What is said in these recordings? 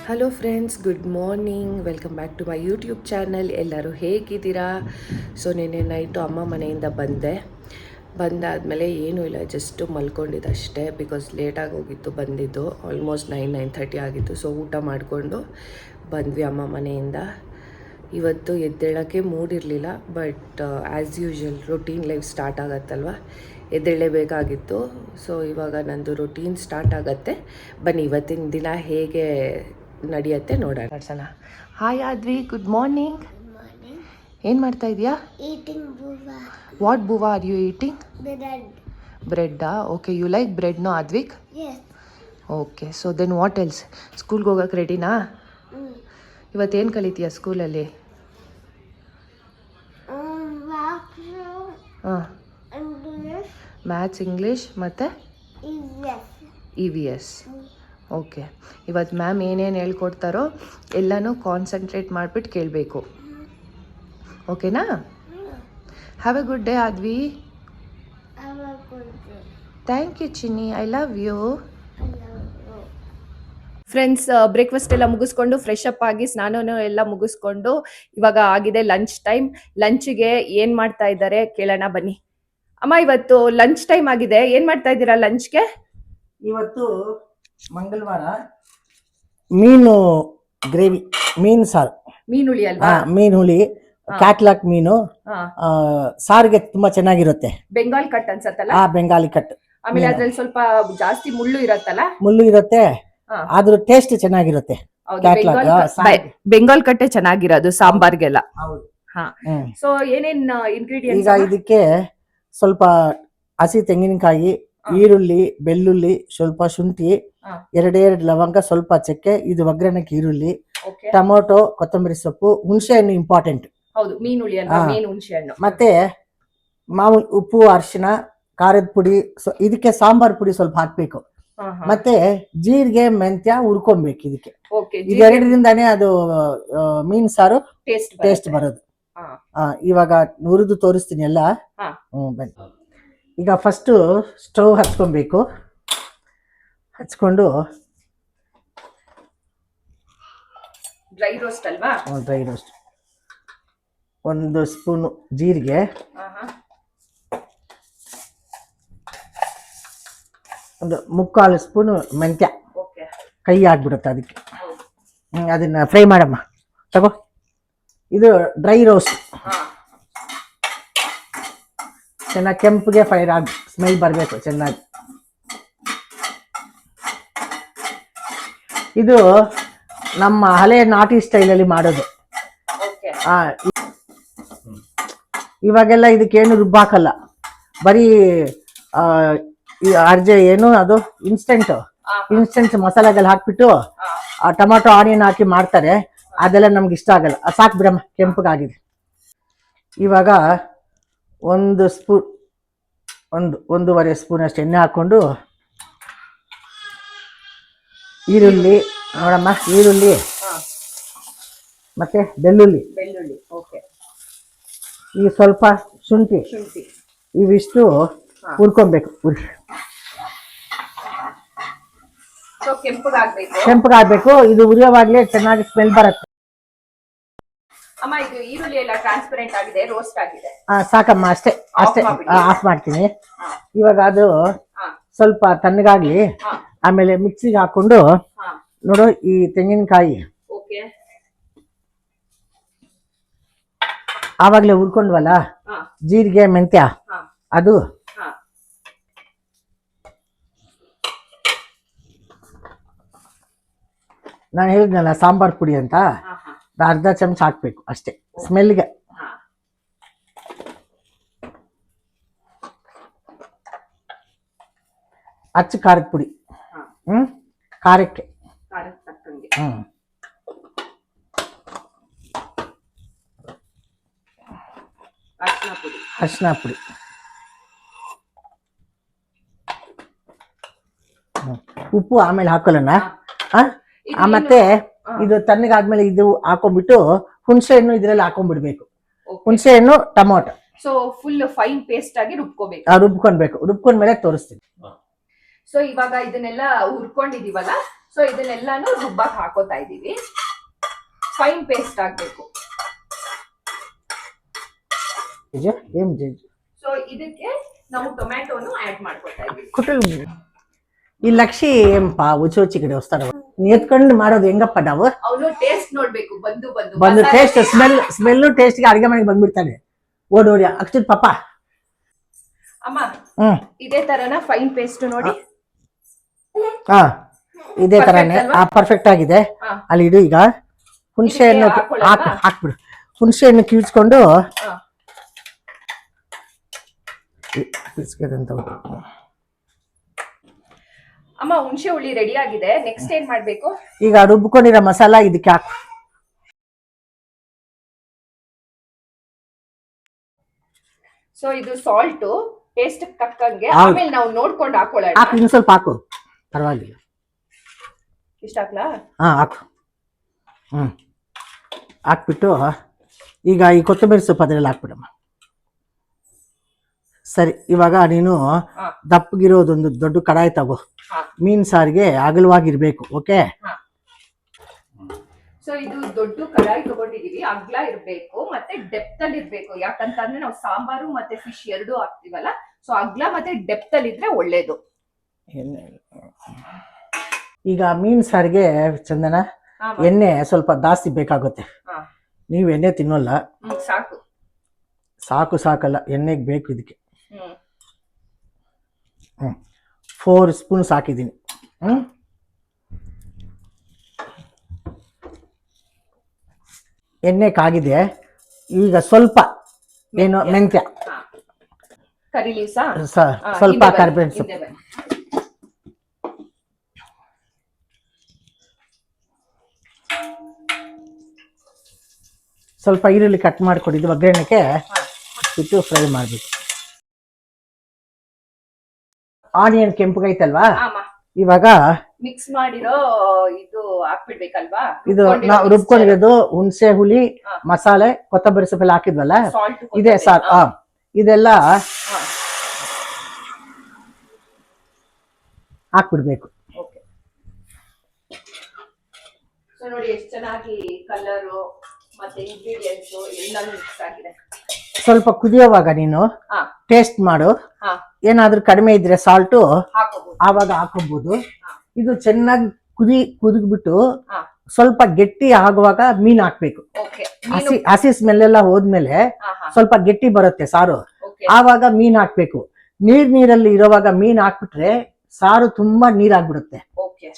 Hello friends, good morning. Welcome back to my YouTube channel. ಎಲ್ಲರೂ ಹೇಗಿದ್ದೀರಾ? So ನಿನ್ನೆ night ಅಮ್ಮ ಮನೆಯಿಂದ ಬಂದಾದಮೇಲೆ ಏನೂ ಇಲ್ಲ, ಜಸ್ಟು ಮಲ್ಕೊಂಡಿದ್ದು ಅಷ್ಟೇ. ಬಿಕಾಸ್ ಲೇಟಾಗಿ ಹೋಗಿತ್ತು ಬಂದಿದ್ದು, ಆಲ್ಮೋಸ್ಟ್ 9:30 ಆಗಿತ್ತು. ಸೊ ಊಟ ಮಾಡಿಕೊಂಡು ಬಂದ್ವಿ ಅಮ್ಮ ಮನೆಯಿಂದ. ಇವತ್ತು ಎದ್ದೇಳೋಕ್ಕೆ ಮೂಡಿರಲಿಲ್ಲ, but as usual routine life start ಆಗತ್ತಲ್ವ, ಎದ್ದೇಳಲೇಬೇಕಾಗಿತ್ತು. ಸೊ ಇವಾಗ ನಂದು ರೊಟೀನ್ ಸ್ಟಾರ್ಟ್ ಆಗುತ್ತೆ. ಬನ್ನಿ ಇವತ್ತಿನ ದಿನ ಹೇಗೆ ನಡೆಯುತ್ತೆ ನೋಡೋಣ. ಹಾಯ್ ಆದ್ವಿ, ಗುಡ್ ಮಾರ್ನಿಂಗ್. ಏನು ಮಾಡ್ತಾ ಇದೆಯಾ? ವಾಟ್ ಬೂವಾ ಆರ್ ಯು ಈಟಿಂಗ್? ಬ್ರೆಡ್ಡಾ? Okay, you like bread no Advik? Okay, so then what else? ಸ್ಕೂಲ್ಗೆ ಹೋಗೋಕೆ ರೆಡಿನಾ? ಇವತ್ತೇನು ಕಲಿತೀಯಾ ಸ್ಕೂಲಲ್ಲಿ? ಹಾಂ, ಮ್ಯಾಥ್ಸ್, ಇಂಗ್ಲೀಷ್ ಮತ್ತು EVS. ಓಕೆ, ಇವತ್ತು ಮ್ಯಾಮ್ ಏನೇನು ಹೇಳ್ಕೊಡ್ತಾರೋ ಎಲ್ಲನೂ ಕಾನ್ಸಂಟ್ರೇಟ್ ಮಾಡಿಬಿಟ್ಟು ಕೇಳಬೇಕು. ಓಕೆನಾ? Have a good day Advi. Thank you Chinni, I love you. Friends, breakfast ಎಲ್ಲ ಮುಗಿಸ್ಕೊಂಡು ಫ್ರೆಶ್ ಅಪ್ ಆಗಿ ಸ್ನಾನನೂ ಎಲ್ಲ ಮುಗಿಸ್ಕೊಂಡು ಇವಾಗ ಆಗಿದೆ ಲಂಚ್ ಟೈಮ್. ಲಂಚ್ಗೆ ಏನು ಮಾಡ್ತಾ ಇದ್ದಾರೆ ಕೇಳೋಣ ಬನ್ನಿ. ಅಮ್ಮ, ಇವತ್ತು ಲಂಚ್ ಟೈಮ್ ಆಗಿದೆ, ಏನು ಮಾಡ್ತಾ ಇದ್ದೀರಾ ಲಂಚ್ಗೆ? ಇವತ್ತು ಮಂಗಳವಾರ ಮೀನು ಗ್ರೇವಿ, ಮೀನು ಸಾರು. ಮೀನು ಹುಳಿ ಅಲ್ವಾ? ಮೀನು ಹುಳಿ, ಕ್ಯಾಟ್ಲಾಕ್ ಮೀನು ಸಾರಿಗೆ ತುಂಬಾ ಚೆನ್ನಾಗಿರುತ್ತೆ. ಬೆಂಗಾಲ್ ಕಟ್ ಅನ್ಸತ್ತಲ್ಲ? ಬೆಂಗಾಲಿ ಕಟ್. ಆಮೇಲೆ ಅದ್ರಲ್ಲಿ ಸ್ವಲ್ಪ ಜಾಸ್ತಿ ಮುಳ್ಳು ಇರತ್ತಲ್ಲ? ಮುಳ್ಳು ಇರುತ್ತೆ, ಆದ್ರೂ ಟೇಸ್ಟ್ ಚೆನ್ನಾಗಿರುತ್ತೆ. ಬೆಂಗಾಲ್ ಕಟ್ಟೆ ಚೆನ್ನಾಗಿರೋದು ಸಾಂಬಾರ್ಗೆಲ್ಲ. ಹೌದು. ಸೊ ಏನೇನ್ ಇಂಗ್ರೀಡಿಯೆಂಟ್ಸ್? ಈಗ ಇದಕ್ಕೆ ಸ್ವಲ್ಪ ಹಸಿ ತೆಂಗಿನಕಾಯಿ, ಈರುಳ್ಳಿ, ಬೆಳ್ಳುಳ್ಳಿ, ಸ್ವಲ್ಪ ಶುಂಠಿ, ಎರಡೇ ಲವಂಗ, ಸ್ವಲ್ಪ ಚಕ್ಕೆ, ಇದು ಒಗ್ಗರಣೆಗೆ ಈರುಳ್ಳಿ, ಟೊಮೊಟೊ, ಕೊತ್ತಂಬರಿ ಸೊಪ್ಪು, ಹುಣಸೆ ಹಣ್ಣು ಇಂಪಾರ್ಟೆಂಟ್. ಹೌದು, ಮೀನು ಹುಳಿ ಅಲ್ವಾ? ಮೀನು ಹುಣಸೆ ಹಣ್ಣು, ಮತ್ತೆ ಮಾಮೂಲಿ ಉಪ್ಪು, ಅರಿಶಿನ, ಖಾರದ ಪುಡಿ, ಇದಕ್ಕೆ ಸಾಂಬಾರ್ ಪುಡಿ ಸ್ವಲ್ಪ ಹಾಕ್ಬೇಕು. ಮತ್ತೆ ಜೀರಿಗೆ, ಮೆಂತ್ಯ ಹುರ್ಕೊಬೇಕು ಇದಕ್ಕೆ. ಇದೆರಡರಿಂದಾನೇ ಅದು ಮೀನ್ ಸಾರು ಟೇಸ್ಟ್ ಬರೋದು. ಇವಾಗ ಹುರಿದು ತೋರಿಸ್ತೀನಿ ಎಲ್ಲ. ಬನ್ನಿ. ಈಗ ಫಸ್ಟ್ ಸ್ಟವ್ ಹಚ್ಕೊಬೇಕು. ಹಚ್ಕೊಂಡು ಡ್ರೈ ರೋಸ್ಟ್ ಅಲ್ವಾ? Dry roast. 1 ಸ್ಪೂನು ಜೀರಿಗೆ, 1/4 ಸ್ಪೂನು ಮೆಂತ್ಯ. ಕೈ ಆಗ್ಬಿಡುತ್ತೆ ಅದಕ್ಕೆ. ಅದನ್ನ ಫ್ರೈ ಮಾಡಮ್ಮ, ತಗೋ. ಇದು ಡ್ರೈ ರೋಸ್ಟ್. ಚೆನ್ನಾಗಿ ಕೆಂಪಿಗೆ ಫೈರ್ ಆಗಿ ಸ್ಮೆಲ್ ಬರಬೇಕು ಚೆನ್ನಾಗಿ. ಇದು ನಮ್ಮ ಹಳೆ ನಾಟಿ ಸ್ಟೈಲಲ್ಲಿ ಮಾಡೋದು. ಇವಾಗೆಲ್ಲ ಇದಕ್ಕೇನು ರುಬ್ಬಾಕಲ್ಲ, ಬರೀ ಏನು ಅದು ಇನ್ಸ್ಟೆಂಟ್ ಮಸಾಲೆಗಳು ಹಾಕ್ಬಿಟ್ಟು ಟೊಮಾಟೊ, ಆನಿಯನ್ ಹಾಕಿ ಮಾಡ್ತಾರೆ. ಅದೆಲ್ಲ ನಮ್ಗೆ ಇಷ್ಟ ಆಗಲ್ಲ. ಸಾಕು ಬಿಡಮ್ಮ, ಕೆಂಪಗಾಗಿದೆ. ಇವಾಗ 1 ಸ್ಪೂನ್, 1.5 ಸ್ಪೂನ್ ಅಷ್ಟು ಎಣ್ಣೆ ಹಾಕೊಂಡು, ಈರುಳ್ಳಿ ನೋಡಮ್ಮ, ಈರುಳ್ಳಿ ಮತ್ತೆ ಬೆಳ್ಳುಳ್ಳಿ, ಈ ಸ್ವಲ್ಪ ಶುಂಠಿ, ಇವಿಷ್ಟು ಹುರ್ಕೊಬೇಕು. ಕೆಂಪಗಾಗಬೇಕು. ಇದು ಉರಿಯೋವಾಗ್ಲೇ ಚೆನ್ನಾಗಿ ಸ್ಮೆಲ್ ಬರುತ್ತೆ. ಅಮ್ಮ, ಇದು ಈರುಳ್ಳಿ ಎಲ್ಲ ಟ್ರಾನ್ಸ್ಪರೆಂಟ್ ಆಗಿದೆ, ರೋಸ್ಟ್ ಆಗಿದೆ. ಸಾಕಮ್ಮ, ಅಷ್ಟೇ ಆಫ್ ಮಾಡ್ತೀನಿ. ಇವಾಗ ಅದು ಸ್ವಲ್ಪ ತಣ್ಣಗಾಗ್ಲಿ. ಆಮೇಲೆ ಮಿಕ್ಸಿಗೆ ಹಾಕೊಂಡು ನೋಡು, ಈ ತೆಂಗಿನಕಾಯಿ ಆವಾಗ್ಲೇ ಹುರ್ಕೊಂಡ್ವಲ್ಲ, ಜೀರಿಗೆ, ಮೆಂತ್ಯ, ಅದು ನಾನು ಹೇಳಿದ್ನಲ್ಲ ಸಾಂಬಾರ್ ಪುಡಿ ಅಂತ, ಅರ್ಧ ಚಮಚ ಹಾಕ್ಬೇಕು ಅಷ್ಟೇ ಸ್ಮೆಲ್ಗೆ. ಅಚ್ಚ ಖಾರದ ಪುಡಿ, ಖಾರಕ್ಕೆ. ಅರಿಶಿನ ಪುಡಿ, ಉಪ್ಪು ಆಮೇಲೆ ಹಾಕೊಳ್ಳೋಣ. ಮತ್ತೆ ಇದು ತಣ್ಣಗಾದ್ಮೇಲೆ ಇದು ಹಾಕೊಂಡ್ಬಿಟ್ಟು ಹುಣಸೆ ಹಣ್ಣು ಇದ್ರಲ್ಲಿ ಹಾಕೊಂಡ್ಬಿಡ್ಬೇಕು. ಹುಣಸೆ ಹಣ್ಣು, tomato. So full fine paste ಆಗಿ ರುಬ್ಕೋಬೇಕು. ರುಬ್ಕೊಂಡ್ಮೇಲೆ ತೋರಿಸ್ತೀನಿ. ಸೊ ಇವಾಗ ಇದನ್ನೆಲ್ಲ ಹುರ್ಕೊಂಡಿದೀವಲ್ಲ, ಸೊ ಇದನ್ನೆಲ್ಲಾನು ರುಬ್ಬಕ್ ಹಾಕೋತಾ ಇದೀವಿ. ಫೈನ್ ಪೇಸ್ಟ್ ಆಗ್ಬೇಕು. ಸೊ ಇದಕ್ಕೆ ನಾವು ಟೊಮ್ಯಾಟೋನು ಆಡ್ ಮಾಡ್ಕೊತಾ ಇದೀವಿ. ಈ ಲಕ್ಷಿ ఏంపా ಉಚಿ ಕಡೆ ವಸ್ತಾರ ಎತ್ಕೊಂಡು ಮಾಡೋದು ಹೆಂಗಪ್ಪ ನಾವು? ಅವನು ಟೇಸ್ಟ್ ನೋಡ್ಬೇಕು. ಬಂದು ಟೇಸ್ಟ್ ಸ್ಮೆಲ್ ಟೇಸ್ಟ್ ಗೆ ಅಡಿಗೆ ಮನೆಗೆ ಬಂದ್ಬಿಡ್ತಾನೆ ಓಡಿ ಅಕ್ಷಿತ್ ಪಾಪ. ಅಮ್ಮ ಇದೇ ತರನ ಫೈನ್ ಪೇಸ್ಟ್ ನೋಡಿ. ಹಾ ಇದೇ ತರನೇ ಪರ್ಫೆಕ್ಟ್ ಆಗಿದೆ. ಅಲ್ಲಿ ಇಡು. ಈಗ ಹುಣಸೆ ಹಣ್ಣು ಹಾಕ್ಬಿಡು. ಹುಣಸೆ ಹಣ್ಣು ಕಿವಿಚ್ಕೊಂಡು ಅಮ್ಮ ಹುಣಸೆ ಹುಳಿ ರೆಡಿ ಆಗಿದೆ. ನೆಕ್ಸ್ಟ್ ಏನ್ ಮಾಡ್ಬೇಕು? ಈಗ ರುಬ್ಕೊಂಡಿರೋ ಮಸಾಲ ಇದಕ್ಕೆ ಹಾಕು. ಸೊ ಇದು ಸಾಲ್ಟ್ ಟೇಸ್ಟ್ ತಕ್ಕಂಗೆ, ಆಮೇಲೆ ನಾವು ನೋಡ್ಕೊಂಡು ಹಾಕೊಳ್ಳೋಣ. ಹಾಕು, ಇನ್ನು ಸ್ವಲ್ಪ ಹಾಕು, ಪರವಾಗಿಲ್ಲ. ಇಷ್ಟ ಹಾಕ್ಲಾ? ಹಾ ಹಾಕು. ಹಾಕ್ಬಿಟ್ಟು ಈಗ ಈ ಕೊತ್ತಂಬರಿ ಸೊಪ್ಪು ಅದರಲ್ಲಿ ಹಾಕ್ಬಿಡಮ್ಮ. ಸರಿ, ಇವಾಗ ನೀನು ದಪ್ಪಗಿರೋದೊಂದು ದೊಡ್ಡ ಕಡಾಯಿ ತಗೋ. ಮೀನ್ ಸಾರಿಗೆ ಅಗಲವಾಗಿರ್ಬೇಕು. ಓಕೆ. ಸೊ ಇದು ದೊಡ್ಡ ಕಡಾಯಿ ತಗೊಂಡಿದೀವಿ. ಅಗ್ಲ ಇರ್ಬೇಕು ಮತ್ತೆ ಡೆಪ್ತ್ ಅಲ್ಲಿ ಇರ್ಬೇಕು. ಯಾಕಂತಂದ್ರೆ ನಾವು ಸಾಂಬಾರು ಮತ್ತೆ ಫಿಶ್ ಎರಡು ಹಾಕ್ತಿವಲ್ಲ. ಸೊ ಅಗ್ಲ ಮತ್ತೆ ಡೆಪ್ತ್ ಅಲ್ಲಿ ಇದ್ರೆ ಒಳ್ಳೇದು. ಈಗ ಮೀನ್ ಸಾರಿಗೆ ಚಂದನ ಎಣ್ಣೆ ಸ್ವಲ್ಪ ಜಾಸ್ತಿ ಬೇಕಾಗುತ್ತೆ. ನೀವು ಎಣ್ಣೆ ತಿನ್ನೋಲ್ಲ. ಸಾಕಲ್ಲ, ಎಣ್ಣೆಗೆ ಬೇಕು ಇದಕ್ಕೆ. 4 ಸ್ಪೂನ್ಸ್ ಹಾಕಿದ್ದೀನಿ. ಎಣ್ಣೆ ಕಾಗಿದೆ. ಈಗ ಸ್ವಲ್ಪ ಏನು ಮೆಂತ್ಯ, ಕರಿ ಲೀವ್ಸ್, ಸ್ವಲ್ಪ ಕರಿಬೇವಿನ ಸೊಪ್ಪು, ಸ್ವಲ್ಪ ಈರುಳ್ಳಿ ಕಟ್ ಮಾಡಿಕೊಟ್ಟಿದ್ದು ಒಗ್ಗರಣೆಗೆ ಇಟ್ಟು ಫ್ರೈ ಮಾಡಬೇಕು. ಆನಿಯನ್ ಕೆಂಪಗೈತಲ್ವಾ, ಇವಾಗ ಮಿಕ್ಸ್ ಮಾಡಿರೋ ಇದು ಹಾಕ್ಬಿಡ್ಬೇಕಲ್ವಾ? ಇದು ನಾವು ರುಬ್ಕೊಂಡಿರೋದು ಹುಣಸೆ ಹುಳಿ, ಮಸಾಲೆ, ಕೊತ್ತಂಬರಿ ಸೊಪ್ಪೆಲ್ಲ ಹಾಕಿದ್ವಲ್ಲ, ಇದೆ ಸಾರ್. ಇದೆಲ್ಲ ಹಾಕ್ಬಿಡ್ಬೇಕು. ನೋಡಿ ಎಷ್ಟು ಚೆನ್ನಾಗಿ ಕಲರು ಮತ್ತೆ ಇಂಗ್ರೀಡಿಯೆಂಟ್ಸ್ ಎಲ್ಲ ಮಿಕ್ಸ್ ಆಗಿದೆ. ಸ್ವಲ್ಪ ಕುದಿಯೋವಾಗ ನೀನು ಟೇಸ್ಟ್ ಮಾಡು. ಏನಾದ್ರೂ ಕಡಿಮೆ ಇದ್ರೆ ಸಾಲ್ಟು ಆವಾಗ ಹಾಕೋಬಹುದು. ಇದು ಚೆನ್ನಾಗಿ ಕುದಿದ್ಬಿಟ್ಟು ಸ್ವಲ್ಪ ಗಟ್ಟಿ ಆಗುವಾಗ ಮೀನ್ ಹಾಕ್ಬೇಕು. ಹಸಿ ಸ್ಮೆಲ್ ಎಲ್ಲ ಹೋದ್ಮೇಲೆ ಸ್ವಲ್ಪ ಗಟ್ಟಿ ಬರುತ್ತೆ ಸಾರು. ಆವಾಗ ಮೀನ್ ಹಾಕ್ಬೇಕು. ನೀರಲ್ಲಿ ಇರೋವಾಗ ಮೀನ್ ಹಾಕ್ಬಿಟ್ರೆ ಸಾರು ತುಂಬಾ ನೀರಾಗ್ಬಿಡುತ್ತೆ,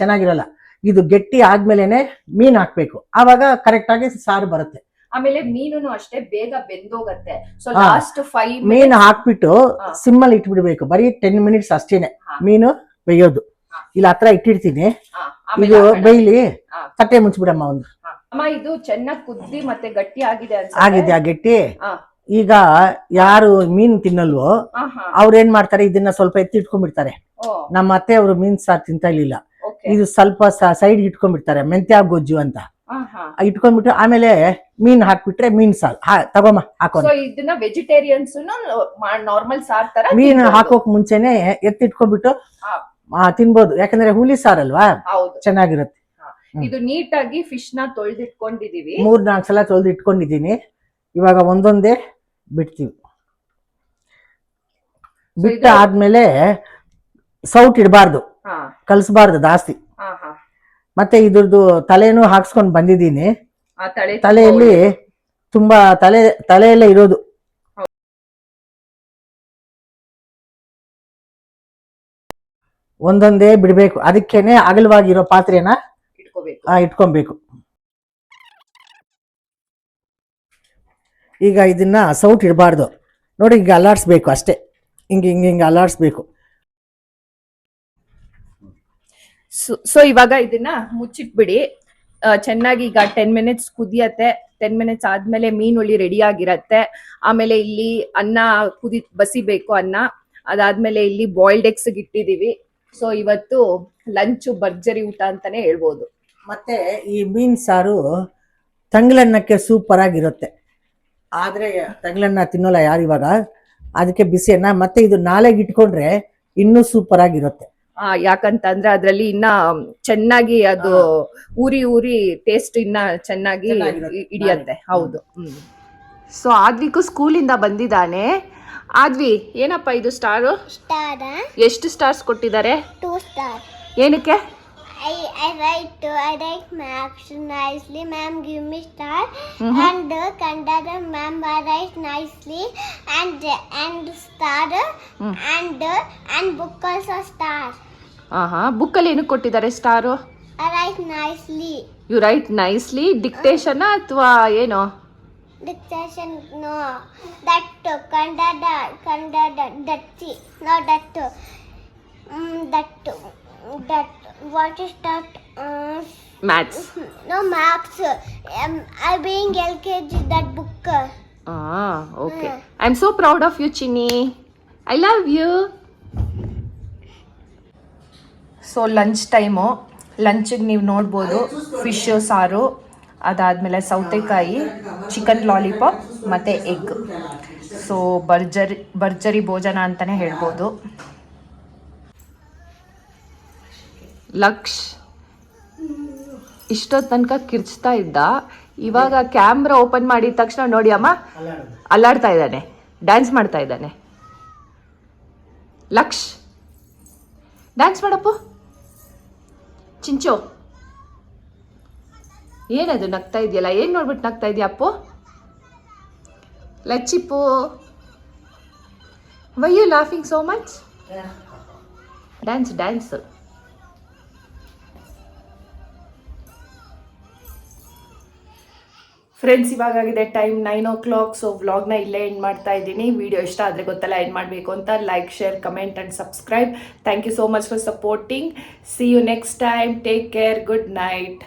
ಚೆನ್ನಾಗಿರಲ್ಲ. ಇದು ಗಟ್ಟಿ ಆದ್ಮೇಲೆನೆ ಮೀನ್ ಹಾಕ್ಬೇಕು. ಆವಾಗ ಕರೆಕ್ಟ್ ಆಗಿ ಸಾರು ಬರುತ್ತೆ. ಆಮೇಲೆ ಮೀನು ಅಷ್ಟೇ ಬೇಗ ಬೆಂದೋಗತ್ತೆ. ಸೊ ಲಾಸ್ಟ್ 5 ಮೀನು ಹಾಕ್ಬಿಟ್ಟು ಸಿಮ್ಮಲ್ಲಿ ಇಟ್ಬಿಡ್ಬೇಕು. ಬರೀ 10 ಮಿನಿಟ್ಸ್ ಅಷ್ಟೇನೆ ಮೀನು ಬೇಯೋದು. ಇಲ್ಲಿ ಹತ್ರ ಇಟ್ಟಿರ್ತೀನಿ, ಇದು ಬೈಲಿ. ತಟ್ಟೆ ಮುಚ್ಚಿಬಿಡಮ್ಮ ಒಂದು. ಅಮ್ಮ ಇದು ಚೆನ್ನಾಗಿ ಕುದ್ದಿ ಮತ್ತೆ ಗಟ್ಟಿ ಆಗಿದೆ ಆಗಿದೆ. ಆ ಗಟ್ಟಿ ಈಗ ಯಾರು ಮೀನ್ ತಿನ್ನಲ್ವೋ ಅವ್ರೇನ್ ಮಾಡ್ತಾರೆ, ಇದನ್ನ ಸ್ವಲ್ಪ ಎತ್ತಿ ಇಟ್ಕೊಂಡ್ಬಿಡ್ತಾರೆ. ನಮ್ಮ ಅತ್ತೆ ಅವರು ಮೀನ್ ಸಾರು ತಿಂತ ಇರ್ಲಿಲ್ಲ. ಇದು ಸ್ವಲ್ಪ ಸೈಡ್ ಇಟ್ಕೊಂಡ್ಬಿಡ್ತಾರೆ, ಮೆಂತ್ಯ ಗೊಜ್ಜು ಅಂತ ಇಟ್ಕೊಂಡ್ಬಿಟ್ಟು ಆಮೇಲೆ ಮೀನ್ ಹಾಕ್ಬಿಟ್ರೆ ಮೀನ್ ಸಾರು ತಗೊಮ್ಮ ಹಾಕೋ. ಇದನ್ನ ವೆಜಿಟೇರಿಯನ್ಸ್ ನಾರ್ಮಲ್ ಸಾರ್ ತರ ಮೀನ್ ಹಾಕೋಕ್ ಮುಂಚೆನೆ ಎತ್ತಿಟ್ಕೊಂಡ್ಬಿಟ್ಟು ತಿನ್ಬೋದು. ಯಾಕಂದ್ರೆ ಹುಳಿ ಸಾರಲ್ವಾ, ಚೆನ್ನಾಗಿರುತ್ತೆ. ಇದು ನೀಟಾಗಿ ಫಿಶ್ ನ ತೊಳೆದಿಟ್ಕೊಂಡಿದೀವಿ. 3-4 ಸಲ ತೊಳೆದು ಇಟ್ಕೊಂಡಿದೀನಿ. ಇವಾಗ ಒಂದೊಂದೇ ಬಿಡ್ತೀವಿ. ಬಿಟ್ಟ ಆದ್ಮೇಲೆ ಸೌಟ್ ಇಡಬಾರ್ದು, ಕಲ್ಸ್ಬಾರ್ದು ಜಾಸ್ತಿ. ಮತ್ತೆ ಇದ್ರದ್ದು ತಲೆನೂ ಹಾಕ್ಸ್ಕೊಂಡ್ ಬಂದಿದ್ದೀನಿ. ತಲೆಯಲ್ಲಿ ತುಂಬಾ ತಲೆಯಲ್ಲೇ ಇರೋದು. ಒಂದೊಂದೇ ಬಿಡ್ಬೇಕು. ಅದಕ್ಕೇನೆ ಅಗಲವಾಗಿರೋ ಪಾತ್ರೆನ ಇಟ್ಕೊಬೇಕು. ಈಗ ಇದನ್ನ ಸೌಟ್ ಇಡಬಾರ್ದು ನೋಡಿ, ಈಗ ಅಲ್ಲಾಡ್ಸ್ಬೇಕು ಅಷ್ಟೇ. ಹಿಂಗೆ ಅಲ್ಲಾಡ್ಸ್ಬೇಕು. ಸೊ ಇವಾಗ ಇದನ್ನ ಮುಚ್ಚಿಟ್ಬಿಡಿ. ಚೆನ್ನಾಗಿ ಈಗ 10 ಮಿನಿಟ್ಸ್ ಕುದಿಯತ್ತೆ. 10 ಮಿನಿಟ್ಸ್ ಆದ್ಮೇಲೆ ಮೀನುಳಿ ರೆಡಿ ಆಗಿರತ್ತೆ. ಆಮೇಲೆ ಇಲ್ಲಿ ಅನ್ನ ಬಸಿಬೇಕು. ಅನ್ನ ಅದಾದ್ಮೇಲೆ ಇಲ್ಲಿ ಬಾಯ್ಲ್ಡ್ ಎಗ್ಸ್ ಇಟ್ಟಿದೀವಿ. ಸೊ ಇವತ್ತು ಲಂಚ್ ಭರ್ಜರಿ ಊಟ ಅಂತಾನೆ ಹೇಳ್ಬೋದು. ಮತ್ತೆ ಈ ಮೀನ್ ಸಾರು ತಂಗ್ಳನ್ನಕ್ಕೆ ಸೂಪರ್ ಆಗಿರುತ್ತೆ. ಆದ್ರೆ ತಂಗ್ಳನ್ನ ತಿನ್ನೋಲ್ಲ ಯಾರು ಇವಾಗ, ಅದಕ್ಕೆ ಬಿಸಿ ಅನ್ನ. ಮತ್ತೆ ಇದು ನಾಳೆಗೆ ಇಟ್ಕೊಂಡ್ರೆ ಇನ್ನೂ ಸೂಪರ್ ಆಗಿರುತ್ತೆ. ಯಾಕಂತಂದ್ರೆ ಅದ್ರಲ್ಲಿ ಇನ್ನ ಚೆನ್ನಾಗಿ ಅದು ಉರಿ ಟೇಸ್ಟ್ ಇನ್ನ ಚೆನ್ನಾಗಿ ಹಿಡಿಯತ್ತೆ. ಹೌದು. ಸೊ ಆದ್ವಿಕು ಸ್ಕೂಲಿಂದ ಬಂದಿದ್ದಾನೆ. ಆದ್ವಿ, ಏನಪ್ಪ ಇದು ಸ್ಟಾರು? ಎಷ್ಟು ಸ್ಟಾರ್ಸ್ ಕೊಟ್ಟಿದ್ದಾರೆ? 2 stars. ಏನಕ್ಕೆ? I write maths nicely. Ma'am give me star. And Kannada ma'am write nicely. And star. And book also star. ಬುಕ್ಕಲ್ಲಿ ಏನಕ್ಕೆ ಕೊಟ್ಟಿದ್ದಾರೆ star? I write nicely. You write nicely. Dictation ಅಥವಾ ಏನು? Dictation no. That Kannada that no that what is that? Maths. No maths. I being LKG that book. Okay. I am so proud of you Chinni. I love you. So lunch time. ಲಂಚಿಗೆ ನೀವು ನೋಡ್ಬೋದು fish ಸಾರು, ಅದಾದಮೇಲೆ ಸೌತೆಕಾಯಿ, chicken lollipop ಮತ್ತು egg. So ಭರ್ಜರಿ ಭೋಜನ ಅಂತಲೇ ಹೇಳ್ಬೋದು. ಲಕ್ಷ್ ಇಷ್ಟೊತ್ತು ತನಕ ಕಿರ್ಚ್ತಾ ಇದ್ದ, ಇವಾಗ ಕ್ಯಾಮ್ರಾ ಓಪನ್ ಮಾಡಿದ ತಕ್ಷಣ ನೋಡಿ ಅಮ್ಮ ಅಲ್ಲಾಡ್ತಾ ಇದ್ದಾನೆ, ಡ್ಯಾನ್ಸ್ ಮಾಡ್ತಾ ಇದ್ದಾನೆ. ಲಕ್ಷ್ ಡ್ಯಾನ್ಸ್ ಮಾಡಪ್ಪು. ಚಿಂಚು ಏನದು ನಗ್ತಾ ಇದೆಯಲ್ಲ? ಏನು ನೋಡ್ಬಿಟ್ಟು ನಗ್ತಾ ಇದೆಯಾ Appu? Lachchippu, why you laughing so much? Dance. Friends, ಇವಾಗಾಗಿದೆ ಟೈಮ್ 9 o'clock. ಸೊ ವ್ಲಾಗ್ನ ಇಲ್ಲೇ ಎಂಡ್ ಮಾಡ್ತಾ ಇದ್ದೀನಿ. ವಿಡಿಯೋ ಇಷ್ಟ ಆದರೆ ಗೊತ್ತಲ್ಲ ಏನು ಮಾಡಬೇಕು ಅಂತ. Like, share, comment and subscribe. Thank you so much for supporting. See you next time. Take care. Good night.